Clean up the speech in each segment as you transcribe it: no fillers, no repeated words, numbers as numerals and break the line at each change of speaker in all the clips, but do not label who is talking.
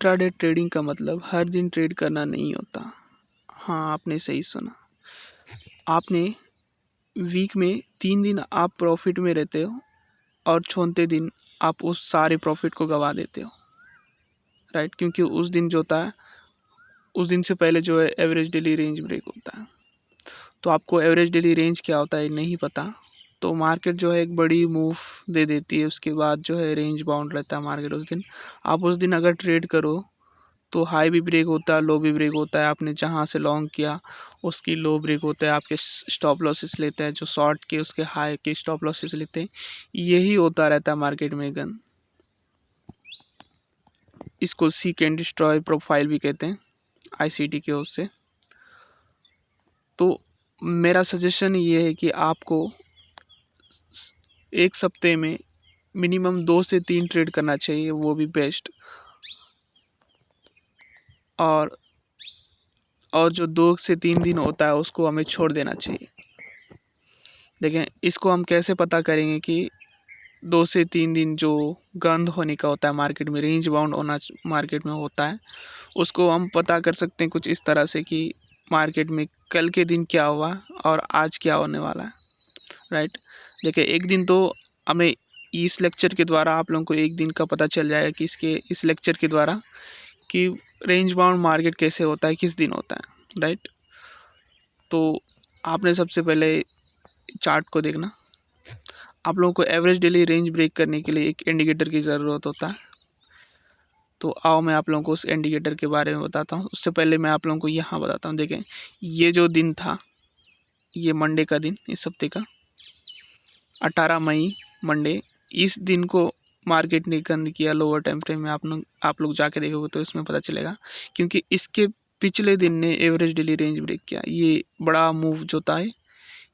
Intraday trading का मतलब हर दिन ट्रेड करना नहीं होता। हाँ, आपने सही सुना। आपने वीक में 3 दिन आप प्रॉफिट में रहते हो और चौथे दिन आप उस सारे प्रॉफिट को गंवा देते हो, राइट। क्योंकि उस दिन जो होता है, उस दिन से पहले जो है एवरेज डेली रेंज ब्रेक होता है। तो आपको एवरेज डेली रेंज क्या होता है नहीं पता, तो मार्केट जो है एक बड़ी मूव दे देती है। उसके बाद जो है रेंज बाउंड रहता है मार्केट उस दिन। आप उस दिन अगर ट्रेड करो तो हाई भी ब्रेक होता है, लो भी ब्रेक होता है। आपने जहाँ से लॉन्ग किया उसकी लो ब्रेक होता है, आपके स्टॉप लॉसेस लेते हैं। जो शॉर्ट के उसके हाई के स्टॉप लॉसेस लेते हैं। यही होता रहता है मार्केट में गन। इसको सीक एंड डिस्ट्रॉय प्रोफाइल भी कहते हैं ICT के उससे। तो मेरा सजेशन ये है कि आपको एक सप्ते में मिनिमम 2 से 3 ट्रेड करना चाहिए, वो भी बेस्ट। और जो 2 से 3 दिन होता है उसको हमें छोड़ देना चाहिए। देखें, इसको हम कैसे पता करेंगे कि 2 से 3 दिन जो गंद होने का होता है मार्केट में, रेंज बाउंड होना मार्केट में होता है, उसको हम पता कर सकते हैं कुछ इस तरह से कि मार्केट में कल के दिन क्या हुआ और आज क्या होने वाला है, राइट। देखिए, एक दिन तो हमें इस लेक्चर के द्वारा आप लोगों को एक दिन का पता चल जाएगा कि इस लेक्चर के द्वारा कि रेंज बाउंड मार्केट कैसे होता है, किस दिन होता है, राइट। तो आपने सबसे पहले चार्ट को देखना। आप लोगों को एवरेज डेली रेंज ब्रेक करने के लिए एक इंडिकेटर की ज़रूरत होता है। तो आओ मैं आप लोगों को उस इंडिकेटर के बारे में बताता हूँ। उससे पहले मैं आप लोगों को यहाँ बताता हूँ। देखें, ये जो दिन था, ये मंडे का दिन, इस हफ्ते का 18 मई मंडे, इस दिन को मार्केट ने गंद किया लोअर टाइम फ्रेम में। आप लोग जाके देखोगे तो इसमें पता चलेगा, क्योंकि इसके पिछले दिन ने एवरेज डेली रेंज ब्रेक किया। ये बड़ा मूव जो था,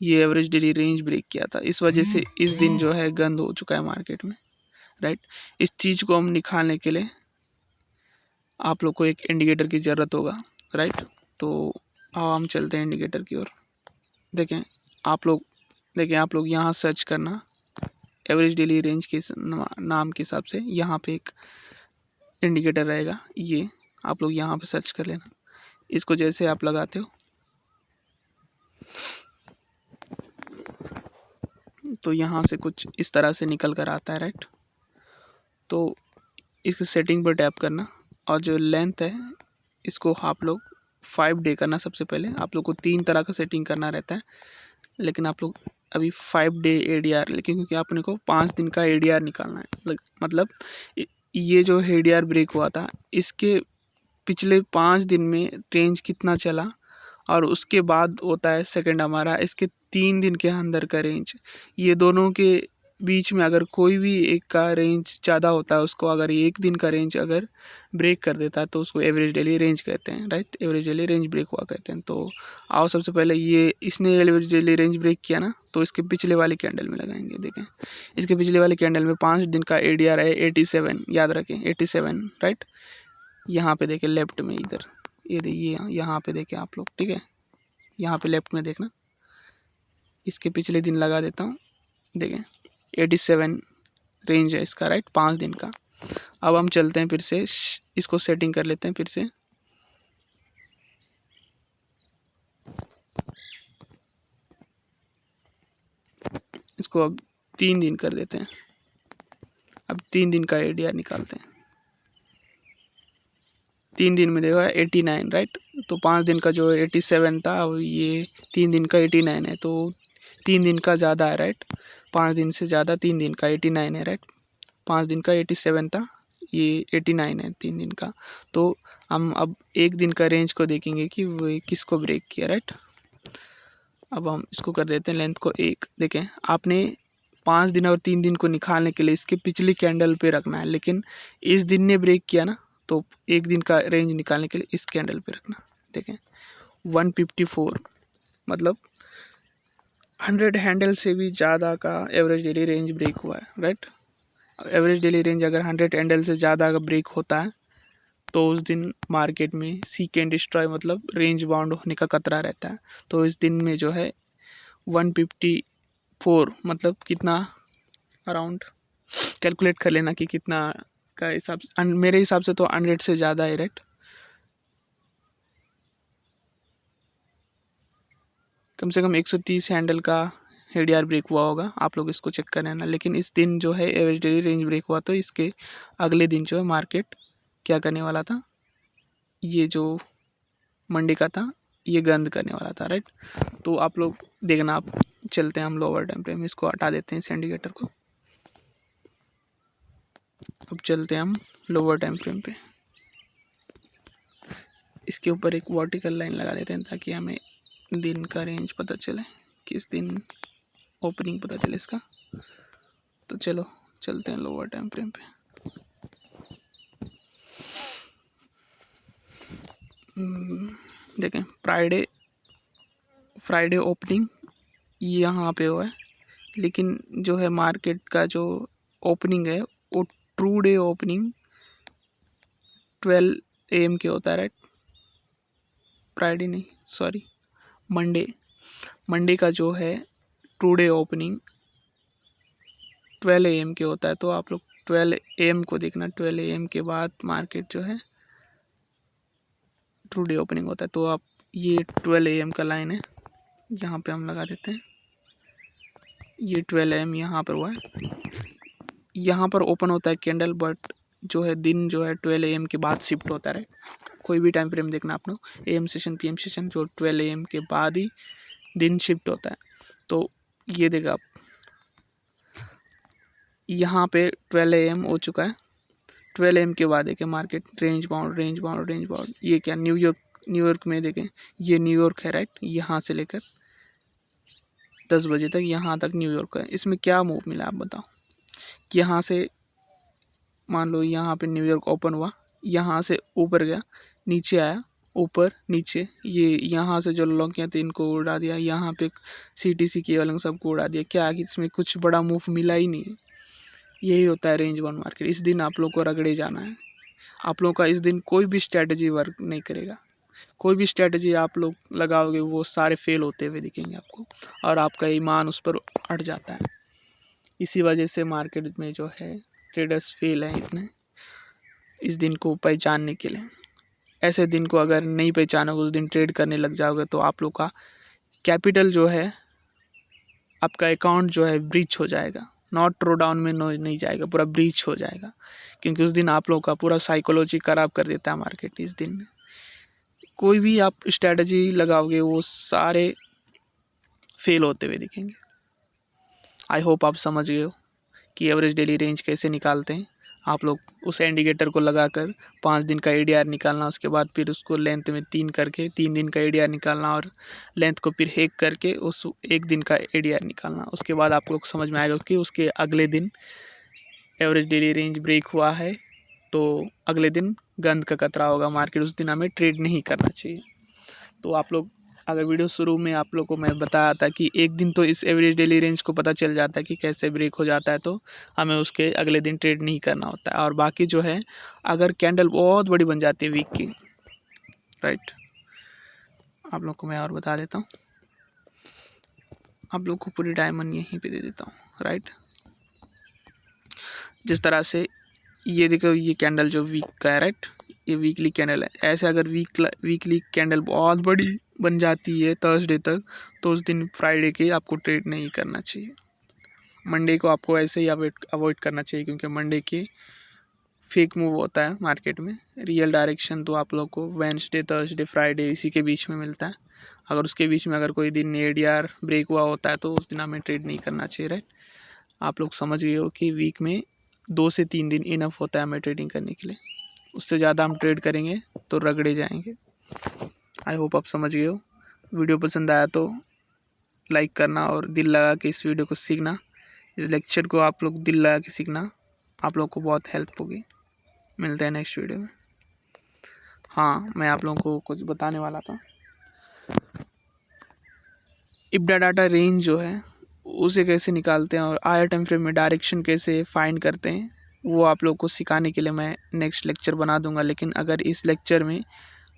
ये एवरेज डेली रेंज ब्रेक किया था। इस वजह से इस दिन जो है गंद हो चुका है मार्केट में, राइट। इस चीज़ को हम निकालने के लिए आप लोग को एक इंडिकेटर की ज़रूरत होगा, राइट। तो आओ हम चलते हैं इंडिकेटर की ओर। देखें आप लोग यहाँ सर्च करना एवरेज डेली रेंज के नाम के हिसाब से। यहाँ पे एक इंडिकेटर रहेगा, ये आप लोग यहाँ पे सर्च कर लेना। इसको जैसे आप लगाते हो तो यहाँ से कुछ इस तरह से निकल कर आता है, राइट। तो इसकी सेटिंग पर टैप करना और जो लेंथ है इसको आप लोग 5 डे करना। सबसे पहले आप लोग को 3 तरह का सेटिंग करना रहता है, लेकिन आप लोग अभी 5 डे ADR, लेकिन क्योंकि आपने को 5 दिन का ADR निकालना है। मतलब ये जो ADR ब्रेक हुआ था, इसके पिछले 5 दिन में रेंज कितना चला, और उसके बाद होता है सेकंड हमारा इसके 3 दिन के अंदर का रेंज। ये दोनों के बीच में अगर कोई भी एक का रेंज ज़्यादा होता है, उसको अगर एक दिन का रेंज अगर ब्रेक कर देता है तो उसको एवरेज डेली रेंज कहते हैं, right. Average daily range break हुआ कहते हैं। तो आओ सबसे पहले ये इसने एवरेज डेली रेंज ब्रेक किया ना, तो इसके पिछले वाली कैंडल में लगाएंगे। देखें, इसके पिछले वाली कैंडल में 5 दिन का ADR है 87, याद रखें 87, राइट। यहाँ पे देखें लेफ्ट में, इधर ये यहाँ पे देखें आप लोग, ठीक है। यहाँ पे लेफ्ट में देखना, इसके पिछले दिन लगा देता हूँ। देखें 87 रेंज है इसका, राइट, 5 दिन का। अब हम चलते हैं फिर से, इसको सेटिंग कर लेते हैं फिर से। इसको अब 3 दिन कर देते हैं। अब 3 दिन का ADR निकालते हैं। 3 दिन में देखा 89, राइट। तो 5 दिन का जो 87 था, ये 3 दिन का 89 है। तो 3 दिन का ज़्यादा है, राइट। 5 दिन से ज़्यादा 3 दिन का 89 है, राइट। 5 दिन का 87 था, ये 89 है 3 दिन का। तो हम अब एक दिन का रेंज को देखेंगे कि वो किसको ब्रेक किया, राइट। अब हम इसको कर देते हैं लेंथ को 1। देखें, आपने 5 दिन और 3 दिन को निकालने के लिए इसके पिछली कैंडल पे रखना है, लेकिन इस दिन ने ब्रेक किया ना, तो एक दिन का रेंज निकालने के लिए इस कैंडल पे रखना। देखें 154, मतलब 100 हैंडल से भी ज़्यादा का एवरेज डेली रेंज ब्रेक हुआ है, राइट। एवरेज डेली रेंज अगर 100 हैंडल से ज़्यादा का ब्रेक होता है तो उस दिन मार्केट में सीक एंड डिस्ट्रॉय मतलब रेंज बाउंड होने का खतरा रहता है। तो इस दिन में जो है 154, मतलब कितना, अराउंड कैलकुलेट कर लेना कि कितना का हिसाब से, मेरे हिसाब से तो 100 से ज़्यादा है, राइट। कम से कम 130 हैंडल का हेडीआर ब्रेक हुआ होगा, आप लोग इसको चेक कर लेना। लेकिन इस दिन जो है एवरेज डेली रेंज ब्रेक हुआ, तो इसके अगले दिन जो है मार्केट क्या करने वाला था, ये जो मंडे का था ये गंद करने वाला था, राइट। तो आप लोग देखना, आप चलते हैं हम लोअर टाइम फ्रेम, इसको हटा देते हैं इस इंडिकेटर को। अब चलते हैं हम लोअर टाइम फ्रेम पे, इसके ऊपर एक वर्टिकल लाइन लगा देते हैं ताकि हमें दिन का रेंज पता चले, किस दिन ओपनिंग पता चले इसका। तो चलो चलते हैं लोअर टाइम फ्रेम पे। देखें, फ्राइडे ओपनिंग यहाँ पे हुआ है, लेकिन जो है मार्केट का जो ओपनिंग है वो ट्रू डे ओपनिंग 12 AM के होता है, राइट। फ्राइडे नहीं, सॉरी, मंडे का जो है ट्रू डे ओपनिंग 12 AM के होता है। तो आप लोग 12 AM को देखना, 12 AM के बाद मार्केट जो है ट्रू डे ओपनिंग होता है। तो आप ये 12 AM का लाइन है, यहाँ पे हम लगा देते हैं, ये 12 AM यहाँ पर हुआ है, यहाँ पर ओपन होता है कैंडल, बट जो है दिन जो है 12 AM के बाद शिफ्ट होता है, राइट। कोई भी टाइम फ्रेम देखना आप लोग, AM सेशन PM सेशन, जो 12 AM के बाद ही दिन शिफ्ट होता है। तो ये देखा आप, यहाँ पे 12 AM हो चुका है, 12 AM के बाद देखें market range bound range bound range bound. ये क्या, न्यूयॉर्क में देखें, ये न्यूयॉर्क है, राइट। यहाँ से लेकर 10 बजे तक यहाँ तक न्यूयॉर्क है। इसमें क्या मूव मिला आप बताओ, कि यहाँ से मान लो यहाँ पे न्यूयॉर्क ओपन हुआ, यहाँ से ऊपर गया, नीचे आया, ऊपर नीचे, ये यहाँ से जो लॉन्कियाँ थी इनको उड़ा दिया, यहाँ पे CTC केवल सबको उड़ा दिया। क्या इसमें कुछ बड़ा मूव मिला ही नहीं है। यही होता है रेंज बाउंड मार्केट। इस दिन आप लोग को रगड़े जाना है। आप लोग का इस दिन कोई भी स्ट्रैटेजी वर्क नहीं करेगा, कोई भी स्ट्रैटेजी आप लोग लगाओगे वो सारे फेल होते हुए दिखेंगे आपको, और आपका ईमान उस पर अट जाता है। इसी वजह से मार्केट में जो है ट्रेडर्स फेल हैं इतने, इस दिन को पहचानने के लिए। ऐसे दिन को अगर नहीं पहचानोगे, उस दिन ट्रेड करने लग जाओगे, तो आप लोग का कैपिटल जो है, आपका अकाउंट जो है ब्रीच हो जाएगा, नॉट ड्रॉ डाउन में नहीं जाएगा, पूरा ब्रीच हो जाएगा। क्योंकि उस दिन आप लोग का पूरा साइकोलॉजी खराब कर देता है मार्केट। इस दिन में कोई भी आप स्ट्रैटेजी लगाओगे वो सारे फेल होते हुए दिखेंगे। आई होप आप समझ गए हो कि एवरेज डेली रेंज कैसे निकालते हैं। आप लोग उस इंडिकेटर को लगाकर 5 दिन का ADR निकालना, उसके बाद फिर उसको लेंथ में 3 करके 3 दिन का ADR निकालना, और लेंथ को फिर हैक करके उस 1 दिन का ADR निकालना। उसके बाद आप लोग समझ में आएगा कि उसके अगले दिन एवरेज डेली रेंज ब्रेक हुआ है, तो अगले दिन गंद का खतरा होगा मार्केट, उस दिन हमें ट्रेड नहीं करना चाहिए। तो आप लोग, अगर वीडियो शुरू में आप लोग को मैं बताया था कि एक दिन तो इस एवरेज डेली रेंज को पता चल जाता है कि कैसे ब्रेक हो जाता है, तो हमें उसके अगले दिन ट्रेड नहीं करना होता है। और बाकी जो है, अगर कैंडल बहुत बड़ी बन जाती है वीक की, राइट, आप लोग को मैं और बता देता हूँ, आप लोग को पूरी डायमंड यहीं पे दे देता हूँ, राइट। जिस तरह से ये देखो, ये कैंडल जो वीक का है, राइट, ये वीकली कैंडल है। ऐसे अगर वीकली कैंडल बहुत बड़ी बन जाती है थर्सडे तक, तो उस दिन फ्राइडे के आपको ट्रेड नहीं करना चाहिए। मंडे को आपको ऐसे ही अवॉइड करना चाहिए, क्योंकि मंडे के फेक मूव होता है मार्केट में। रियल डायरेक्शन तो आप लोग को वेडनेसडे, थर्सडे, फ्राइडे इसी के बीच में मिलता है। अगर उसके बीच में अगर कोई दिन ADR ब्रेक हुआ होता है, तो उस दिन हमें ट्रेड नहीं करना चाहिए, राइट। आप लोग समझ गए हो कि वीक में 2 से 3 दिन इनफ होता है हमें ट्रेडिंग करने के लिए। उससे ज़्यादा हम ट्रेड करेंगे तो रगड़े जाएंगे। आई होप आप समझ गए हो। वीडियो पसंद आया तो लाइक करना, और दिल लगा के इस वीडियो को सीखना, इस लेक्चर को आप लोग दिल लगा के सीखना, आप लोग को बहुत हेल्प होगी। मिलते हैं नेक्स्ट वीडियो में। हाँ, मैं आप लोगों को कुछ बताने वाला था। इब्डा डाटा रेंज जो है उसे कैसे निकालते हैं, और हायर टाइम फ्रेम में डायरेक्शन कैसे फाइंड करते हैं, वो आप लोग को सिखाने के लिए मैं नेक्स्ट लेक्चर बना दूंगा। लेकिन अगर इस लेक्चर में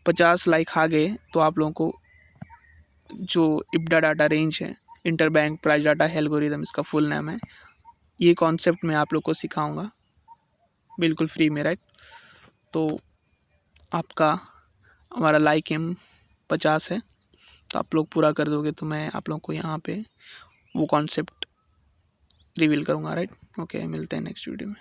50 लाइक आ गए, तो आप लोगों को जो इब्डा डाटा रेंज है, इंटरबैंक प्राइस डाटा एल्गोरिदम इसका फुल नेम है, ये कॉन्सेप्ट मैं आप लोग को सिखाऊंगा। बिल्कुल फ्री में, राइट। तो आपका हमारा लाइक एम 50 है, तो आप लोग पूरा कर दोगे तो मैं आप लोग को यहाँ पे वो कॉन्सेप्ट रिवील करूँगा, राइट। ओके, मिलते हैं नेक्स्ट वीडियो में।